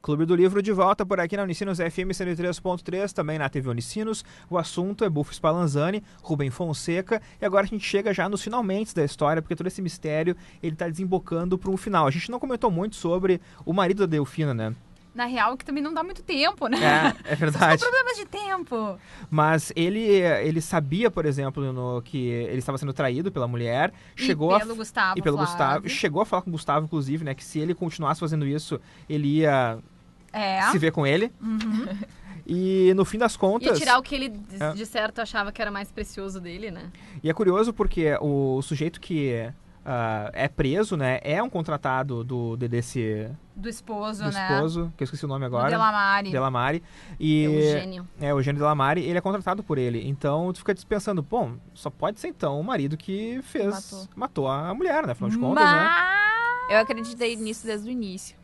Clube do Livro de volta por aqui na Unicinos FM 103.3, também na TV Unicinos. O assunto é Bufo Spallanzani, Rubem Fonseca, e agora a gente chega já nos finalmente da história, porque todo esse mistério ele tá desembocando para um final. A gente não comentou muito sobre o marido da Delfina, né? Na real, que também não dá muito tempo, né? É verdade. São problemas de tempo. Mas ele sabia, por exemplo, que ele estava sendo traído pela mulher. Chegou pelo Gustavo. Chegou a falar com o Gustavo, inclusive, né? Que se ele continuasse fazendo isso, ele ia se ver com ele. Uhum. E no fim das contas... Ia tirar o que ele, de certo, achava que era mais precioso dele, né? E é curioso porque o sujeito que é preso, né? É um contratado desse... Do esposo, do esposo, que eu esqueci o nome agora. Delamare. E Eugênio. Eugênio Delamare, ele é contratado por ele. Então, tu fica pensando, bom, só pode ser então o marido que matou a mulher, né? Afinal de contas, né? Eu acreditei nisso desde o início.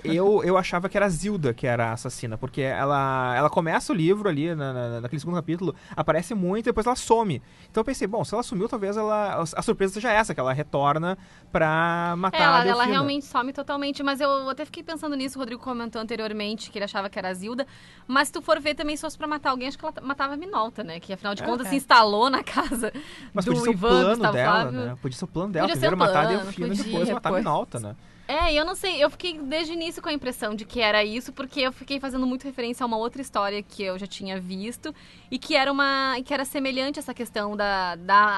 Eu achava que era a Zilda que era a assassina, porque ela começa o livro ali, naquele segundo capítulo, aparece muito e depois ela some. Então eu pensei, bom, se ela sumiu, talvez a surpresa seja essa, que ela retorna pra matar a Delfina. Ela realmente some totalmente, mas eu até fiquei pensando nisso, o Rodrigo comentou anteriormente que ele achava que era a Zilda, mas se tu for ver também, se fosse pra matar alguém, acho que ela matava a Minolta, né? Que afinal de contas se instalou na casa mas do podia ser Ivan, Gustavo dela, Flávio. Né? Podia ser o plano dela, primeiro matar a Delfina e depois matar a Minolta, né? E eu não sei, eu fiquei desde o início com a impressão de que era isso, porque eu fiquei fazendo muito referência a uma outra história que eu já tinha visto e que era semelhante a essa questão da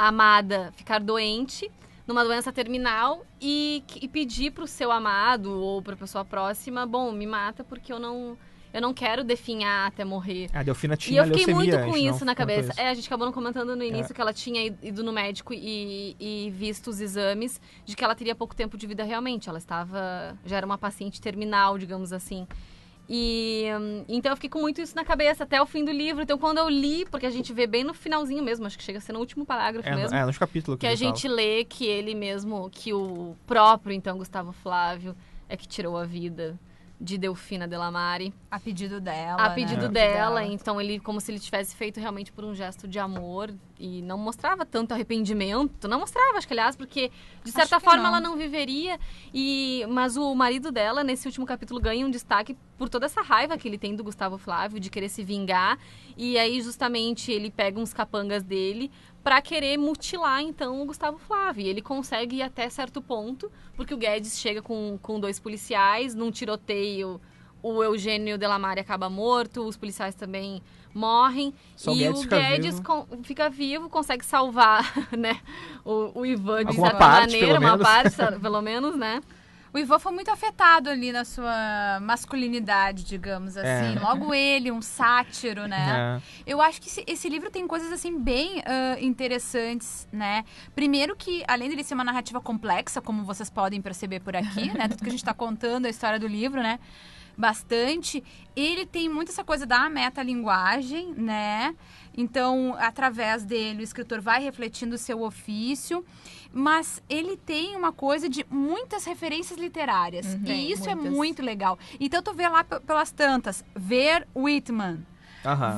amada ficar doente numa doença terminal e pedir pro seu amado ou pra pessoa próxima, bom, me mata porque eu não quero definhar até morrer. A Delfina tinha E eu fiquei leucemia, muito com isso na cabeça. Isso. A gente acabou não comentando no início que ela tinha ido no médico e visto os exames de que ela teria pouco tempo de vida realmente. Ela já era uma paciente terminal, digamos assim. E então eu fiquei com muito isso na cabeça até o fim do livro. Então quando eu li, porque a gente vê bem no finalzinho mesmo, acho que chega a ser no último parágrafo mesmo. Nos capítulos que a gente lê que ele mesmo, que o próprio, então, Gustavo Flávio é que tirou a vida de Delfina Delamare. A pedido dela. A pedido dela. Então, ele, como se ele tivesse feito realmente por um gesto de amor. E não mostrava tanto arrependimento. Não mostrava, acho que, aliás, porque, de certa forma, ela não viveria. Mas o marido dela, nesse último capítulo, ganha um destaque por toda essa raiva que ele tem do Gustavo Flávio, de querer se vingar. E aí, justamente, ele pega uns capangas dele para querer mutilar, então, o Gustavo Flávio. E ele consegue ir até certo ponto, porque o Guedes chega com 2 policiais, num tiroteio, o Eugênio Delamare acaba morto, os policiais também morrem, só e o Guedes fica vivo, consegue salvar, né, o Ivan de certa maneira, uma parte, pelo menos, né? O Ivan foi muito afetado ali na sua masculinidade, digamos assim. Logo ele, um sátiro, né? Eu acho que esse livro tem coisas, assim, bem interessantes, né? Primeiro que, além dele ser uma narrativa complexa, como vocês podem perceber por aqui, né? Tudo que a gente está contando, a história do livro, né? Bastante. Ele tem muito essa coisa da metalinguagem, né? Então, através dele, o escritor vai refletindo o seu ofício, mas ele tem uma coisa de muitas referências literárias. E isso muitas. É muito legal. Então, tu vê lá pelas tantas, ver Whitman,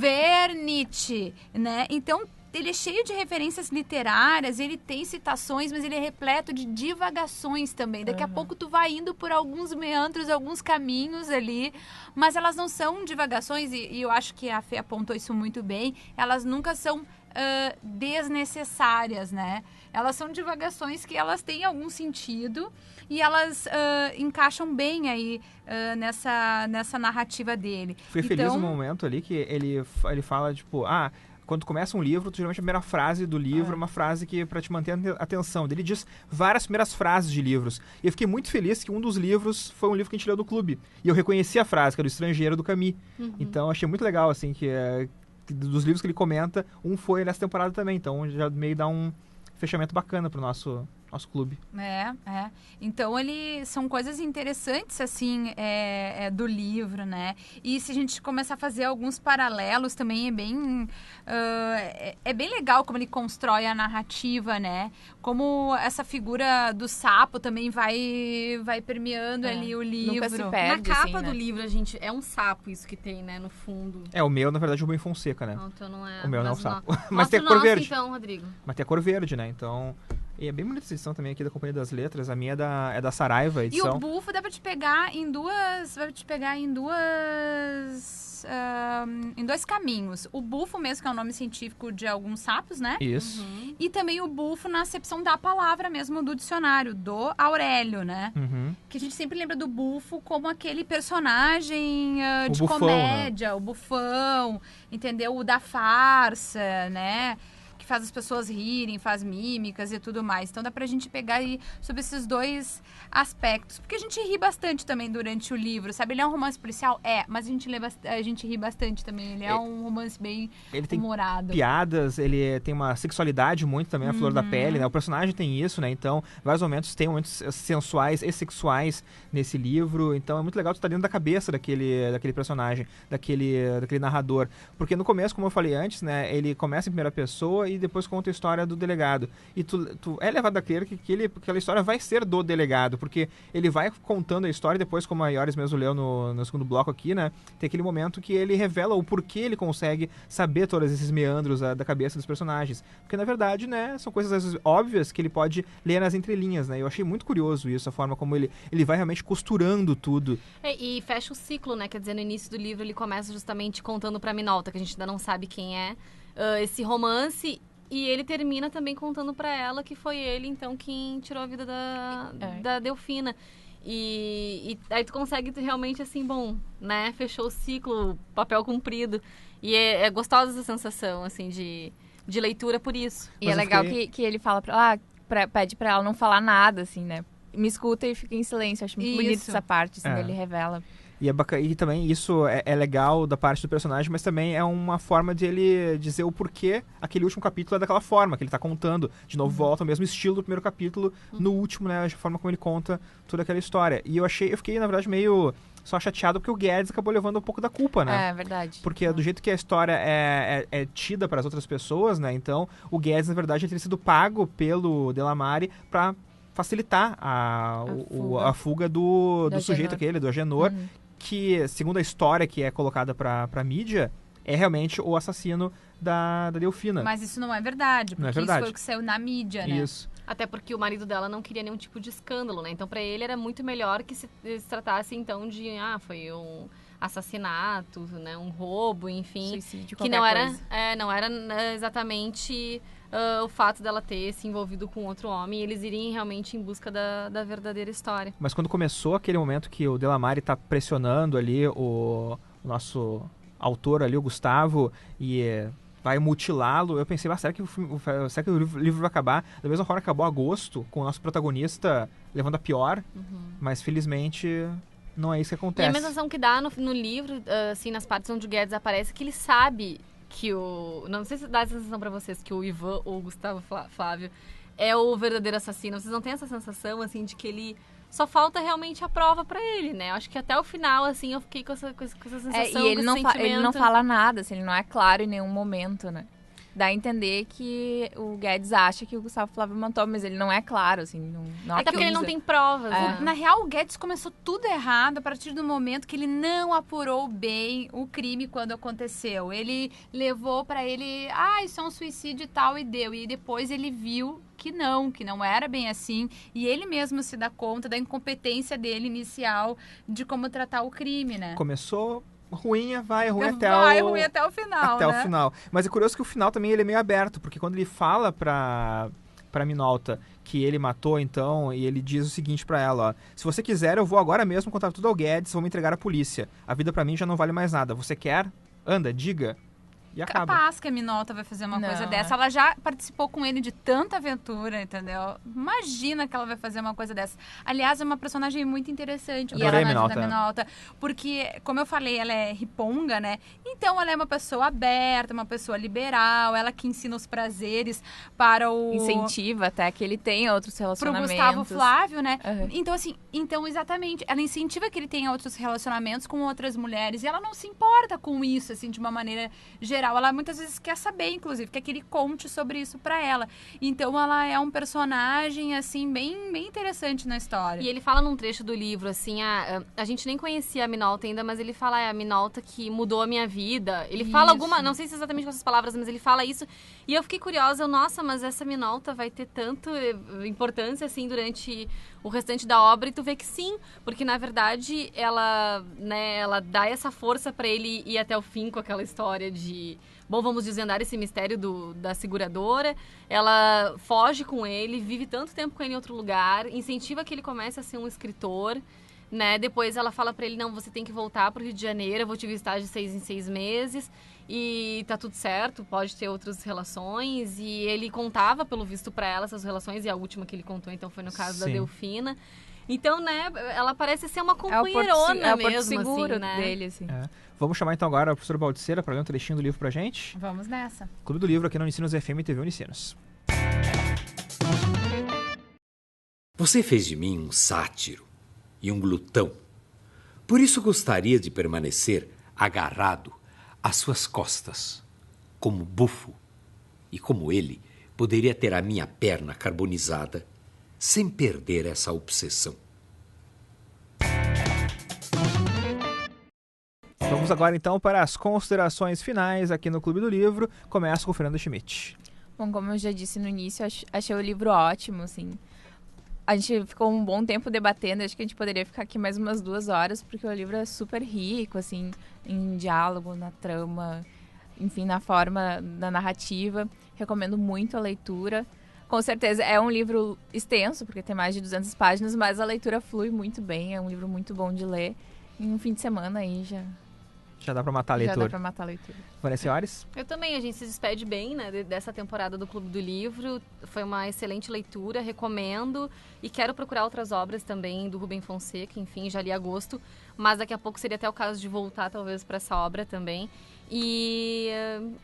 ver Nietzsche, né? Então, ele é cheio de referências literárias, ele tem citações, mas ele é repleto de divagações também. Daqui a pouco tu vai indo por alguns meandros, alguns caminhos ali, mas elas não são divagações, e eu acho que a Fê apontou isso muito bem, elas nunca são desnecessárias, né? Elas são divagações que elas têm algum sentido e elas encaixam bem aí nessa narrativa dele. Fui feliz no momento ali que ele fala, tipo, quando tu começa um livro, geralmente a primeira frase do livro é uma frase que para te manter a atenção. Ele diz várias primeiras frases de livros. E eu fiquei muito feliz que um dos livros foi um livro que a gente leu do clube. E eu reconheci a frase, que era do Estrangeiro, do Camus. Então, achei muito legal, assim, que dos livros que ele comenta, um foi nessa temporada também. Então, já meio dá um fechamento bacana pro nosso clube. Então, são coisas interessantes, assim, do livro, né? E se a gente começar a fazer alguns paralelos também, é bem legal como ele constrói a narrativa, né? Como essa figura do sapo também vai permeando ali o livro. Nunca se perde, na capa assim, né? do livro, a gente, é um sapo isso que tem, né, no fundo. O meu, na verdade, é o Rubem Fonseca, né? Não, então não é. O meu não é o sapo. Mas tem a cor verde. Então, Rodrigo. Mas tem a cor verde, né? Então... E é bem bonita essa edição também aqui da Companhia das Letras. A minha é da Saraiva, a edição. E o bufo dá pra te pegar em duas... Vai te pegar em dois caminhos. O bufo mesmo, que é o nome científico de alguns sapos, né? Isso. Uhum. E também o bufo na acepção da palavra mesmo do dicionário, do Aurélio, né? Uhum. Que a gente sempre lembra do bufo como aquele personagem de bufão, comédia, né? O bufão, entendeu? O da farsa, né? Que faz as pessoas rirem, faz mímicas e tudo mais. Então dá pra gente pegar aí sobre esses dois aspectos. Porque a gente ri bastante também durante o livro, sabe? Ele é um romance policial? Mas a gente ri bastante também. Ele é um romance bem humorado. Tem piadas, ele tem uma sexualidade muito também, a flor da pele, né? O personagem tem isso, né? Então, vários momentos tem momentos sensuais e sexuais nesse livro. Então é muito legal tu estar dentro da cabeça daquele personagem, daquele narrador. Porque no começo, como eu falei antes, né? Ele começa em primeira pessoa e depois conta a história do delegado. E tu é levado a crer que aquela história vai ser do delegado, porque ele vai contando a história, depois, como a Ioris mesmo leu no segundo bloco aqui, né? Tem aquele momento que ele revela o porquê ele consegue saber todos esses meandros da cabeça dos personagens. Porque, na verdade, né, são coisas às vezes óbvias que ele pode ler nas entrelinhas, né? Eu achei muito curioso isso, a forma como ele vai realmente costurando tudo. E fecha o ciclo, né? Quer dizer, no início do livro ele começa justamente contando pra Minolta, que a gente ainda não sabe quem é, esse romance, e ele termina também contando pra ela que foi ele, então, quem tirou a vida da Delfina. E aí tu consegue realmente, assim, bom, né? Fechou o ciclo, papel cumprido. E é gostosa essa sensação, assim, de leitura por isso. E é legal que ele fala pede pra ela não falar nada, assim, né? Me escuta e fica em silêncio. Acho muito bonita essa parte, assim, ele revela. E também isso é legal da parte do personagem, mas também é uma forma de ele dizer o porquê aquele último capítulo é daquela forma, que ele tá contando. De novo, volta ao mesmo estilo do primeiro capítulo, no último, né? A forma como ele conta toda aquela história. E eu fiquei, na verdade, meio só chateado porque o Guedes acabou levando um pouco da culpa, né? É verdade. Porque do jeito que a história é tida para as outras pessoas, né? Então, o Guedes, na verdade, teria sido pago pelo Delamare para facilitar a fuga do sujeito aquele, do Agenor, que, segundo a história que é colocada pra mídia, é realmente o assassino da Delfina. Mas isso não é verdade, porque isso foi o que saiu na mídia, né? Isso. Até porque o marido dela não queria nenhum tipo de escândalo, né? Então, pra ele era muito melhor que se tratasse, então, de... foi um assassinato, né? Um roubo, enfim. Suicídio, que não era exatamente... o fato dela ter se envolvido com outro homem e eles irem realmente em busca da verdadeira história. Mas quando começou aquele momento que o Delamare tá pressionando ali o nosso autor ali, o Gustavo, e vai mutilá-lo, eu pensei, será que o livro vai acabar da mesma forma que acabou Agosto, com o nosso protagonista levando a pior? Mas felizmente não é isso que acontece. E a mesma sensação que dá no livro, assim, nas partes onde o Guedes aparece, que ele sabe que não sei se dá essa sensação pra vocês, que o Ivan ou o Gustavo Flávio é o verdadeiro assassino. Vocês não têm essa sensação, assim, de que ele... Só falta realmente a prova pra ele, né? Eu acho que até o final, assim, eu fiquei com essa sensação, e ele não fala nada, assim, ele não é claro em nenhum momento, né? Dá a entender que o Guedes acha que o Gustavo Flávio matou, mas ele não é claro, assim, não até porque ele não tem provas, né? Na real, o Guedes começou tudo errado a partir do momento que ele não apurou bem o crime quando aconteceu. Ele levou pra ele, isso é um suicídio e tal, e deu. E depois ele viu que não era bem assim. E ele mesmo se dá conta da incompetência dele inicial de como tratar o crime, né? Começou... ruim até o final, o final. Mas é curioso que o final também ele é meio aberto, porque quando ele fala pra Minolta que ele matou, então, e ele diz o seguinte pra ela, ó: se você quiser, eu vou agora mesmo contar tudo ao Guedes, vou me entregar à polícia. A vida pra mim já não vale mais nada. Você quer? Anda, diga. E acaba. Capaz que a Minolta vai fazer uma coisa dessa. Ela já participou com ele de tanta aventura, entendeu? Imagina que ela vai fazer uma coisa dessa. Aliás, é uma personagem muito interessante. Adorei a Minolta. Porque, como eu falei, ela é riponga, né? Então, ela é uma pessoa aberta, uma pessoa liberal. Ela que ensina os prazeres para o... Incentiva até que ele tenha outros relacionamentos. Pro Gustavo Flávio, né? Então, assim, exatamente. Ela incentiva que ele tenha outros relacionamentos com outras mulheres. E ela não se importa com isso, assim, de uma maneira geral. geral. Ela muitas vezes quer saber, inclusive, quer que ele conte sobre isso pra ela. Então ela é um personagem, assim, bem, bem interessante na história. E ele fala num trecho do livro, assim, a gente nem conhecia a Minolta ainda, mas ele fala, é a Minolta que mudou a minha vida. Ele fala alguma, não sei se exatamente com essas palavras, mas ele fala isso. E eu fiquei curiosa, nossa, mas essa Minolta vai ter tanto importância, assim, durante o restante da obra, e tu vê que sim, porque na verdade ela dá essa força pra ele ir até o fim com aquela história de, bom, vamos desvendar esse mistério da seguradora. Ela foge com ele, vive tanto tempo com ele em outro lugar, incentiva que ele comece a ser um escritor, né? Depois ela fala pra ele, não, você tem que voltar pro Rio de Janeiro, eu vou te visitar de 6 em 6 meses. E tá tudo certo, pode ter outras relações. E ele contava, pelo visto, pra ela essas relações. E a última que ele contou, então, foi no caso da Delfina. Então, né, ela parece ser uma companheirona mesmo, seguro assim, né? dele, assim. Vamos chamar, então, agora a professora Baldiceira para ler um trechinho do livro pra gente. Vamos nessa. Clube do Livro aqui no Unicinos FM e TV Unicinos. Você fez de mim um sátiro e um glutão. Por isso gostaria de permanecer agarrado às suas costas, como bufo, e como ele, poderia ter a minha perna carbonizada, sem perder essa obsessão. Vamos agora, então, para as considerações finais aqui no Clube do Livro. Começa com o Fernando Schmidt. Bom, como eu já disse no início, achei o livro ótimo, assim. A gente ficou um bom tempo debatendo, acho que a gente poderia ficar aqui mais umas 2 horas, porque o livro é super rico, assim, em diálogo, na trama, enfim, na forma da narrativa. Recomendo muito a leitura. Com certeza é um livro extenso, porque tem mais de 200 páginas, mas a leitura flui muito bem, é um livro muito bom de ler. Em um fim de semana aí já dá pra matar a leitura. Já dá pra matar a leitura. Vanessa Ares? Eu também, a gente se despede bem, né, dessa temporada do Clube do Livro. Foi uma excelente leitura, recomendo. E quero procurar outras obras também do Rubem Fonseca, enfim, já li a gosto. Mas daqui a pouco seria até o caso de voltar, talvez, para essa obra também. E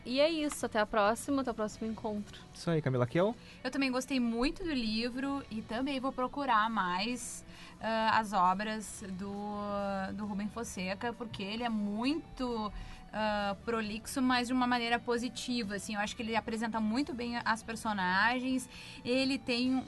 é isso, até o próximo encontro. Isso aí, Camila Kiel. Eu também gostei muito do livro e também vou procurar mais as obras do Rubem Fonseca, porque ele é muito prolixo, mas de uma maneira positiva, assim. Eu acho que ele apresenta muito bem as personagens, ele tem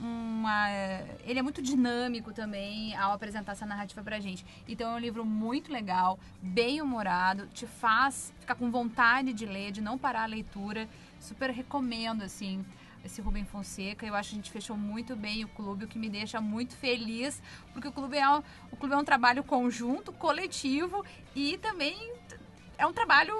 ele é muito dinâmico também ao apresentar essa narrativa pra gente. Então é um livro muito legal, bem humorado, te faz ficar com vontade de ler, de não parar a leitura. Super recomendo, assim, esse Rubem Fonseca. Eu acho que a gente fechou muito bem o clube, o que me deixa muito feliz, porque o clube é um trabalho conjunto, coletivo, e também é um trabalho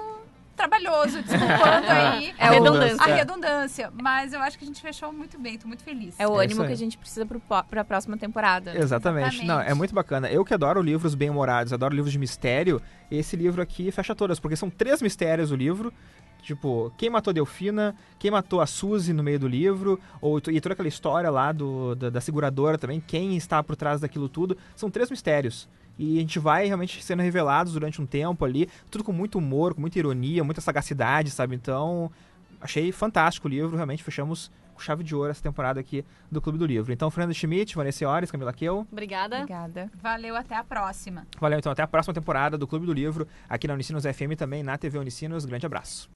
trabalhoso, desculpando aí a redundância. Mas eu acho que a gente fechou muito bem, tô muito feliz. É o ânimo que a gente precisa pra próxima temporada. Exatamente. Não, é muito bacana. Eu que adoro livros bem-humorados, adoro livros de mistério, esse livro aqui fecha todas, porque são 3 mistérios o livro. Tipo, quem matou a Delfina, quem matou a Suzy no meio do livro, e toda aquela história lá da seguradora também, quem está por trás daquilo tudo. São 3 mistérios. E a gente vai realmente sendo revelados durante um tempo ali, tudo com muito humor, com muita ironia, muita sagacidade, sabe? Então, achei fantástico o livro, realmente fechamos com chave de ouro essa temporada aqui do Clube do Livro. Então, Fernando Schmidt, Vanessa Ares, Camila Kiel. Obrigada. Valeu, até a próxima. Valeu, então, até a próxima temporada do Clube do Livro, aqui na Unicinos FM e também na TV Unicinos. Grande abraço.